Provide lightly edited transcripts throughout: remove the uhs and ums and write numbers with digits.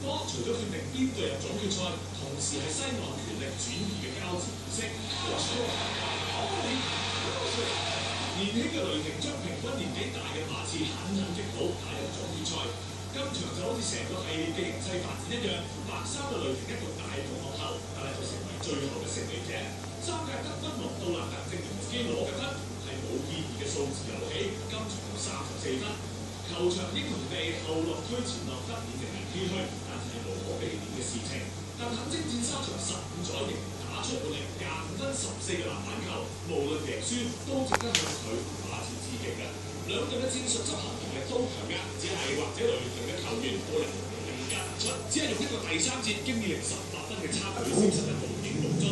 科除咗決定邊隊入總決賽，同時係西岸權力轉移嘅交接儀式。年輕嘅雷霆將平均年紀大嘅馬刺狠狠擊倒，打入總決賽。今場就好似成個系列嘅形勢發展一樣，白衫嘅雷霆一度大幅落後，但係就成為最後嘅勝利者。三屆得分王杜蘭特證明自己攞嘅分係冇意義嘅數字遊戲，今場有34分。球場英雄地後落推前落得已成為唏噓，但係無可避免嘅事情。但肯征戰3場15載仍打出活力25分14個籃板球，無論贏輸都值得向佢同馬刺致敬嘅。兩隊嘅戰術執行能力都強嘅，只係或者雷霆嘅球員個人能力更加突出，只係用一個第三節經已零18分嘅差距消失得無影無蹤。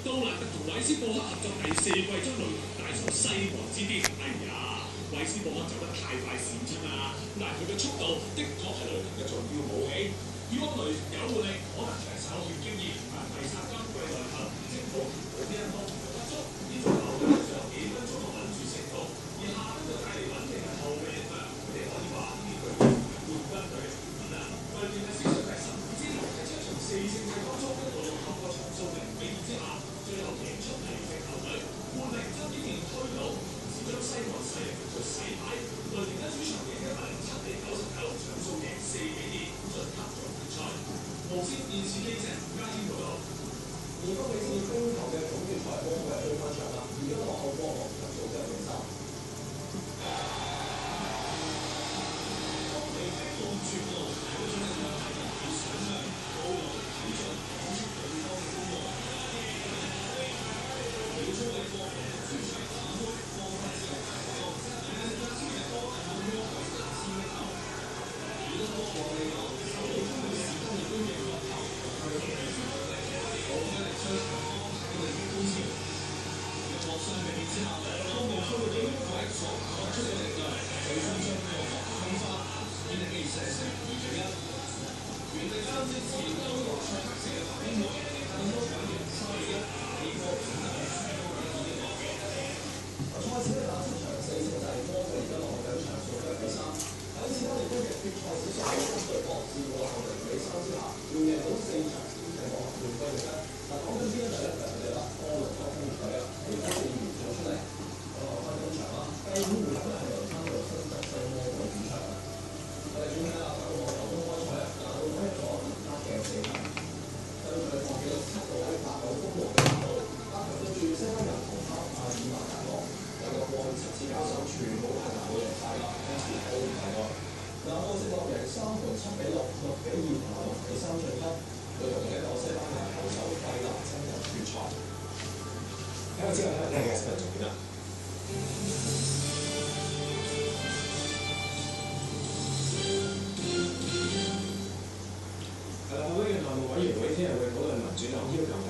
杜蘭特同韋斯布克合作第4季將雷霆帶上西岸之巔，哎呀！韋斯布克走得太快閃親啦，但係佢嘅速度的確係雷霆嘅重要武器。以往雷霆有活力，可能就係稍欠經驗，但第三今季內後正好冇呢一方面嘅不足，呢種後衞上幾分鐘就穩住勝局，而下邊就帶嚟穩定嘅後備力量，佢哋可以話呢隊係冠軍隊嘅條件啦。關鍵係史上第15支喺7場4勝制當中一度透過場數0比2之下，最後贏出雷霆球隊，換嚟真經驗推倒。將西岸勢力做洗牌，雷霆喺主場贏107比99，場數贏4比2，晉級總決賽。無線電視記者吳家謙報道。而北美市冰球嘅總決賽波係最翻場啦，而家落後波6場數1比3。當你逼到絕路，嗰種力量係難以想象，高樓睇盡，講出對方嘅功勞。秒速嘅波，主場指揮方法之後，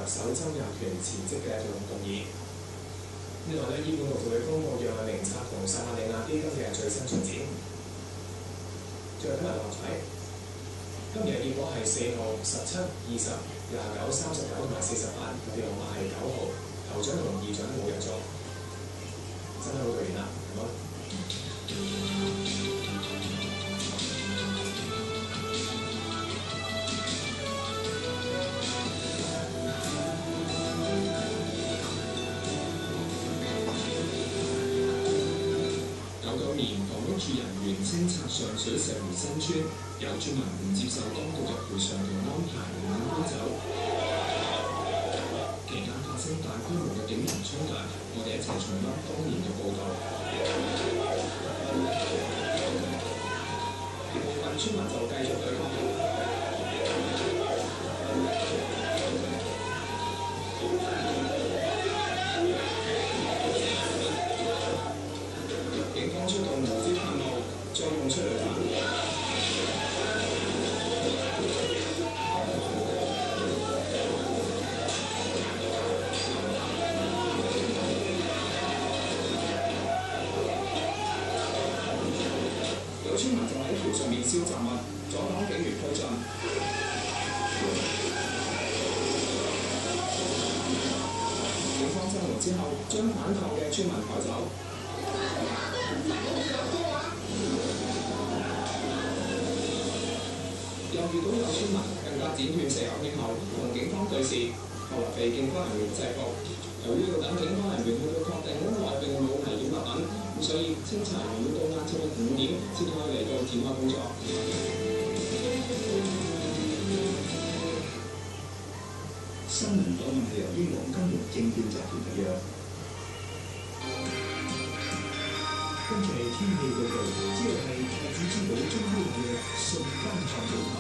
首周任權辭職嘅一項動議。另外醫管局就會公布藥物名冊同撒瑪利亞基金嘅最新進展。最後今日落彩，今日嘅結果係4號、17、20、29、39同埋48，特別號碼係9號，頭獎同二獎都冇人中。真係好對完啦，好冇？住人員清拆上水石湖新村，有村民唔接受當局嘅賠償同安排，唔肯搬走。期間發生大規模嘅警民衝突，我哋一齊重溫當年嘅報導。部分村民就繼續對抗。警方出動無資噴霧，再用催淚彈。有村民就喺橋上面燒雜物，阻擋警員推進。警方增援之後，將反抗嘅村民趕走。又遇到有村民更加剪斷蛇口徑後，同警方對峙，後來被警方人員制服。由於要等警方人員去到確定屋內並冇危險物品，所以清查員要到晏晝嘅5點先可以嚟到展開工作。新聞訪問係由於黃金榮證券集團特約。跟住係天氣報告，之後係太子珠寶中歐嘅順豐創造頭。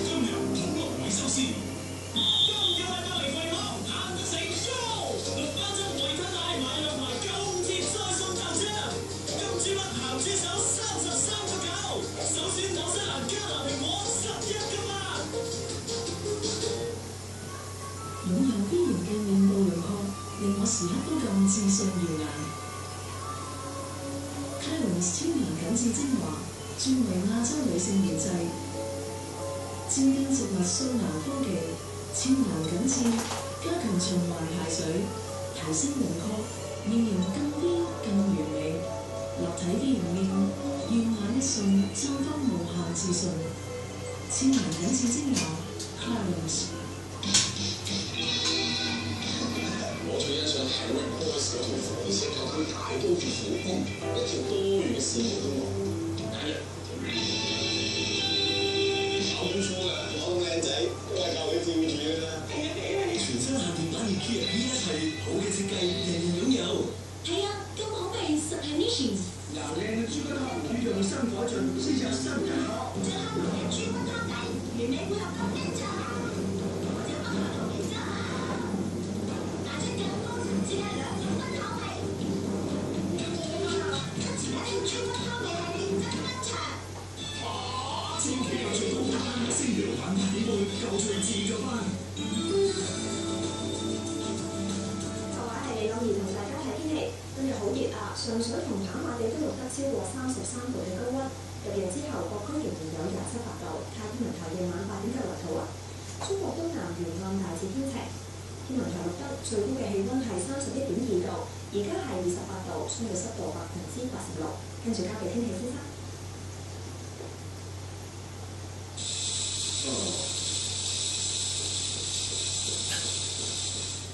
今日普樂維修斯。擁有 V 型嘅面部輪廓，令我時刻都咁自信耀眼。Clarins 天然緊緻精華，專為亞洲女性研製，尖端植物素顏科技，纖柔緊緻，加強循環排水，提升輪廓，面型更邊更完美，立體啲型面，耀眼一瞬，綻放無限自信。纖柔緊緻精華 Clarins。我最欣賞 Harry Boyce 嗰條火車頭，佢大刀闊斧，一條多餘嘅線路都冇。第一，搞錯㗎，我咁靚仔都係靠你照住㗎啦。全新限定版嘅 Kia P1 系列，好嘅設計，人人擁有。係啊，咁好味實係 Nissan。又靚嘅豬骨湯，要用心火盡，先有新嘅湯。最香濃嘅豬骨湯底，完美配合同平炸或者不可同平炸拿出更高層次嘅兩種不口味。跟住嘅之後，跟住一條豬骨湯味係認真登場。千祈有最高價，星期六晚8點半，夠趣自助班。就話係李朗兒同大家睇天氣，今日好熱啊！上水同跑馬地都錄得超過33度嘅高溫。入夜之後，各區仍然有27、8度。太天文台夜晚8點就來圖啊！中國東南沿岸大致天晴。天文台錄得最高嘅氣溫係31.2度，而家係28度，相對濕度86%。跟住交俾天氣先生。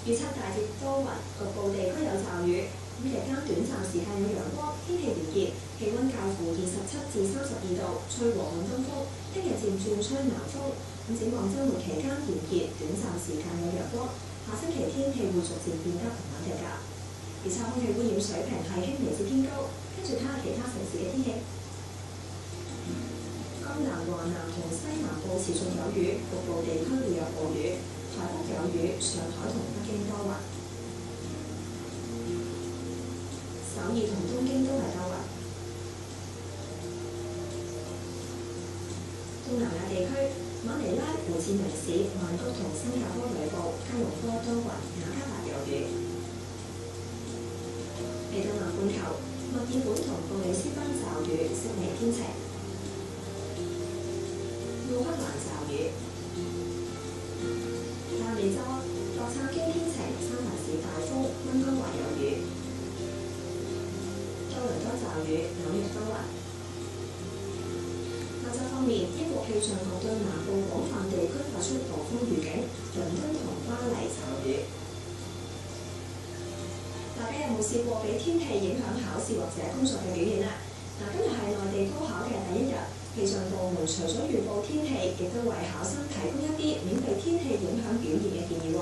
預測大致多雲，局部地區有驟雨。咁日間短暫時間有陽光，天氣炎熱，氣温介乎27至32度，吹和緩東風。聽日漸轉吹南風。咁展望週末期間炎熱，短暫時間有陽光。下星期天氣會逐漸變得唔穩定㗎。預測空氣污染水平係輕微至偏高。跟住睇下其他城市嘅天氣。江南、華南同西南部持續有雨，局部地區會有暴雨。台北有雨，上海同北京多雲，首爾同東京都係多雲。東南亞地區，馬尼拉、胡志明市、曼谷同新加坡裏部、吉隆坡多雲，雅加達有雨。嚟到南半球，墨爾本同布里斯班驟雨，悉尼天晴。奧克蘭驟雨。亞美州洛杉磯天晴，三藩市大風，溫哥華有雨。多倫多驟雨，紐約多雲。亞洲方面，英國氣象局對南部廣泛地區發出暴風預警，倫敦同巴黎驟雨。大家有冇試過俾天氣影響考試或者工作嘅表現啊？今日係內地高考嘅第一日。氣象部門除咗預報天氣，亦都為考生提供一啲免被天氣影響表現嘅建議喎。